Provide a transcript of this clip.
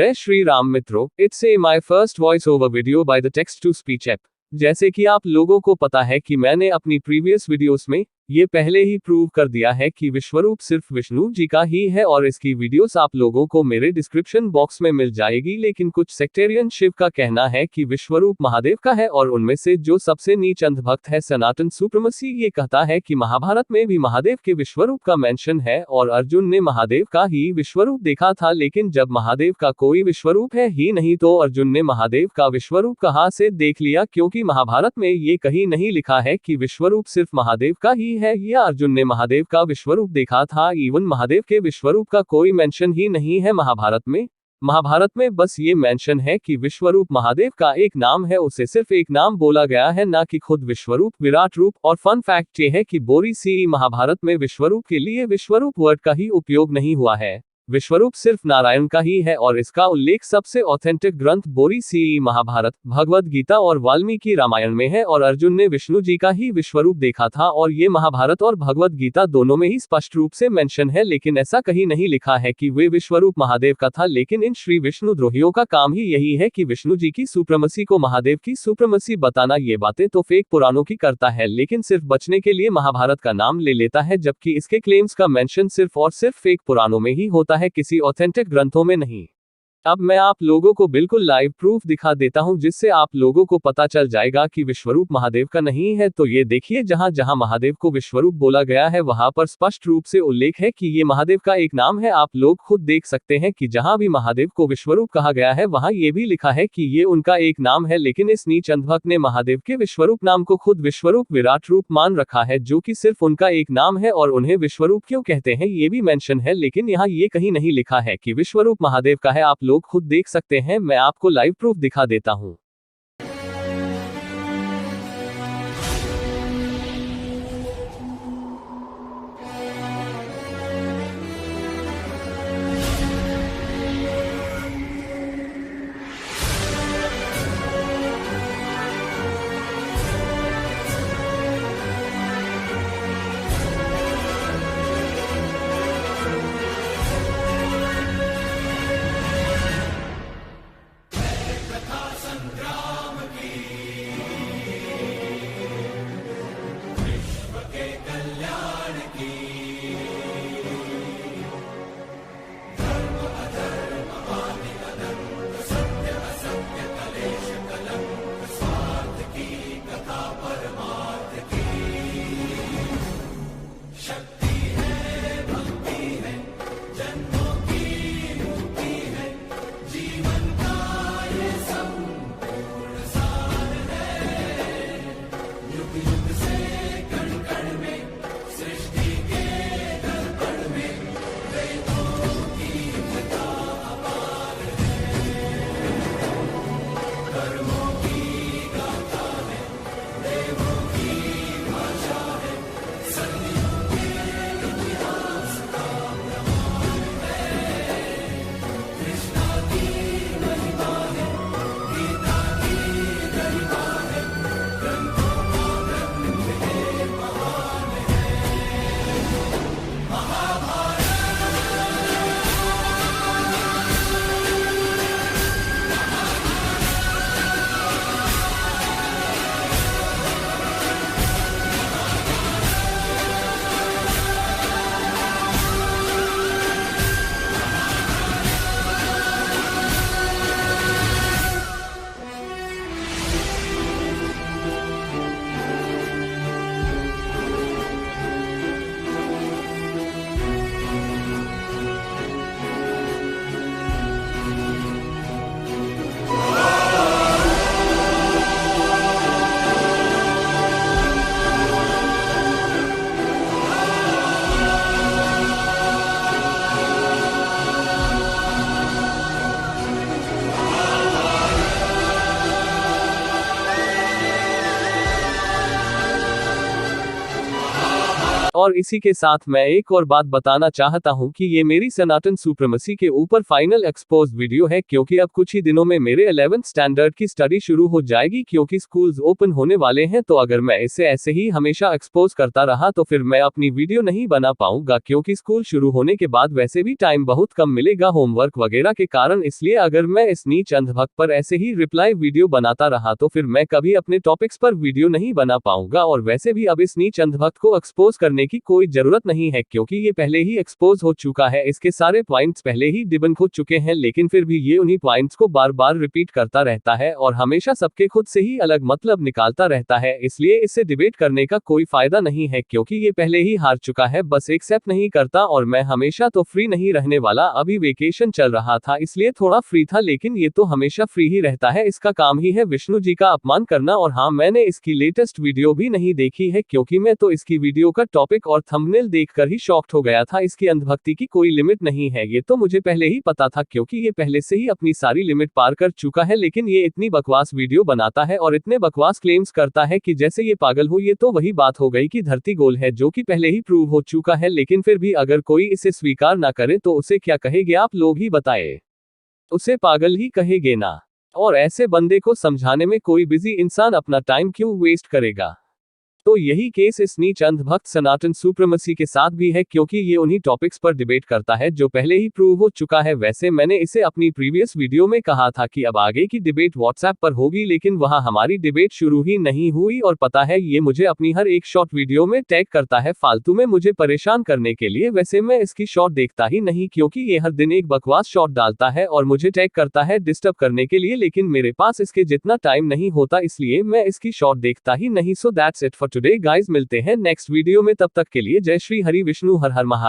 जय श्री राम मित्रों, it's a my first voice over video by the text to speech app. जैसे कि आप लोगों को पता है कि मैंने अपनी प्रीवियस वीडियोस में ये पहले ही प्रूव कर दिया है कि विश्वरूप सिर्फ विष्णु जी का ही है और इसकी वीडियोस आप लोगों को मेरे डिस्क्रिप्शन बॉक्स में मिल जाएगी। लेकिन कुछ सेक्टेरियन शिव का कहना है कि विश्वरूप महादेव का है और उनमें से जो सबसे नीच अंधभक्त है सनातन सुप्रमसी, ये कहता है कि महाभारत में भी महादेव के विश्वरूप का मेंशन है और अर्जुन ने महादेव का ही विश्वरूप देखा था। लेकिन जब महादेव का कोई विश्वरूप है ही नहीं तो अर्जुन ने महादेव का विश्वरूप कहां से देख लिया, क्योंकि महाभारत में ये कहीं नहीं लिखा है कि विश्वरूप सिर्फ महादेव का ही है या अर्जुन ने महादेव का विश्वरूप देखा था। इवन महादेव के विश्वरूप का कोई मेंशन ही नहीं है महाभारत में। महाभारत में बस ये मेंशन है कि विश्वरूप महादेव का एक नाम है, उसे सिर्फ एक नाम बोला गया है, ना कि खुद विश्वरूप विराट रूप। और फन फैक्ट ये है कि बोरी सी महाभारत में विश्वरूप के लिए विश्वरूप वर्ड का ही उपयोग नहीं हुआ है। विश्वरूप सिर्फ नारायण का ही है और इसका उल्लेख सबसे ऑथेंटिक ग्रंथ बोरी सी महाभारत, भगवद गीता और वाल्मीकि रामायण में है। और अर्जुन ने विष्णु जी का ही विश्वरूप देखा था और ये महाभारत और भगवद गीता दोनों में ही स्पष्ट रूप से मेंशन है। लेकिन ऐसा कहीं नहीं लिखा है कि वे विश्वरूप महादेव का था। लेकिन इन श्री विष्णु द्रोहियों का काम ही यही है कि विष्णु जी की सुप्रमसी को महादेव की सुप्रमसी बताना। ये बातें तो फेक पुराणों की करता है, लेकिन सिर्फ बचने के लिए महाभारत का नाम ले लेता है, जबकि इसके क्लेम्स का मेंशन सिर्फ और सिर्फ फेक पुराणों में ही होता है, किसी ऑथेंटिक ग्रंथों में नहीं। अब मैं आप लोगों को बिल्कुल लाइव प्रूफ दिखा देता हूं जिससे आप लोगों को पता चल जाएगा कि विश्वरूप महादेव का नहीं है। तो ये देखिए, जहां जहां महादेव को विश्वरूप बोला गया है वहां पर स्पष्ट रूप से उल्लेख है कि ये महादेव का एक नाम है। आप लोग खुद देख सकते हैं कि जहां भी महादेव को विश्वरूप कहा गया है वहां ये भी लिखा है कि ये उनका एक नाम है। लेकिन इस नीच अंधभक्त ने महादेव के विश्वरूप नाम को खुद विश्वरूप विराट रूप मान रखा है, जो कि सिर्फ उनका एक नाम है। और उन्हें विश्वरूप क्यों कहते हैं ये भी मेंशन है, लेकिन यहाँ ये कहीं नहीं लिखा है कि विश्वरूप महादेव का है। आप लोग खुद देख सकते हैं, मैं आपको लाइव प्रूफ दिखा देता हूं। और इसी के साथ मैं एक और बात बताना चाहता हूं कि ये मेरी सनातन सुप्रीमेसी के ऊपर फाइनल एक्सपोज वीडियो है, क्योंकि अब कुछ ही दिनों में मेरे 11th स्टैंडर्ड की स्टडी शुरू हो जाएगी, क्योंकि स्कूल्स ओपन होने वाले हैं। तो अगर मैं इसे ऐसे ही हमेशा एक्सपोज करता रहा तो फिर मैं अपनी वीडियो नहीं बना पाऊंगा, क्योंकि स्कूल शुरू होने के बाद वैसे भी टाइम बहुत कम मिलेगा होमवर्क वगैरह के कारण। इसलिए अगर मैं इस नीच अंधभक्त पर ऐसे ही रिप्लाई वीडियो बनाता रहा तो फिर मैं कभी अपने टॉपिक्स पर वीडियो नहीं बना पाऊंगा। और वैसे भी अब इस नीच अंधभक्त को एक्सपोज करने की कोई जरूरत नहीं है, क्योंकि ये पहले ही एक्सपोज हो चुका है, इसके सारे पॉइंट्स पहले ही डिबंक हो चुके हैं। लेकिन फिर भी ये उन्हीं पॉइंट्स को बार बार रिपीट करता रहता है और हमेशा सबके खुद से ही अलग मतलब निकालता रहता है। इसलिए इससे डिबेट करने का कोई फायदा नहीं है, क्योंकि ये पहले ही हार चुका है, बस एक्सेप्ट नहीं करता। और मैं हमेशा तो फ्री नहीं रहने वाला, अभी वेकेशन चल रहा था इसलिए थोड़ा फ्री था, लेकिन ये तो हमेशा फ्री ही रहता है, इसका काम ही है विष्णु जी का अपमान करना। और हाँ, मैंने इसकी लेटेस्ट वीडियो भी नहीं देखी है, क्योंकि मैं तो इसकी वीडियो का टॉपिक और थंबनेल देखकर ही शॉक्ड हो गया था। इसकी अंधभक्ति की कोई लिमिट नहीं है, ये तो मुझे पहले ही पता था, क्योंकि ये पहले से ही अपनी सारी लिमिट पार कर चुका है। लेकिन ये इतनी बकवास वीडियो बनाता है और इतने बकवास क्लेम्स करता है कि जैसे ये पागल हो। ये तो वही बात हो गई कि धरती गोल है, जो कि पहले ही प्रूव हो चुका है। लेकिन फिर भी अगर कोई इसे स्वीकार ना करे तो उसे क्या कहेंगे आप लोग ही बताए, उसे पागल ही कहेंगे ना। और ऐसे बंदे को समझाने में कोई बिजी इंसान अपना टाइम क्यों वेस्ट करेगा। तो यही केस इस नीच अंधभक्त सनातन सुप्रीमेसी के साथ भी है, क्योंकि ये उन्हीं टॉपिक्स पर डिबेट करता है जो पहले ही प्रूव हो चुका है। वैसे मैंने इसे अपनी प्रीवियस वीडियो में कहा था कि अब आगे की डिबेट व्हाट्सएप पर होगी, लेकिन वहां हमारी डिबेट शुरू ही नहीं हुई। और पता है, ये मुझे अपनी हर एक शॉर्ट वीडियो में टैग करता है फालतू में मुझे परेशान करने के लिए। वैसे मैं इसकी शॉर्ट देखता ही नहीं, क्योंकि ये हर दिन एक बकवास शॉर्ट डालता है और मुझे टैग करता है डिस्टर्ब करने के लिए, लेकिन मेरे पास इसके जितना टाइम नहीं होता, इसलिए मैं इसकी शॉर्ट देखता ही नहीं। So that's it for today guys, मिलते हैं नेक्स्ट वीडियो में, तब तक के लिए जय श्री हरि विष्णु, हर हर महादेव।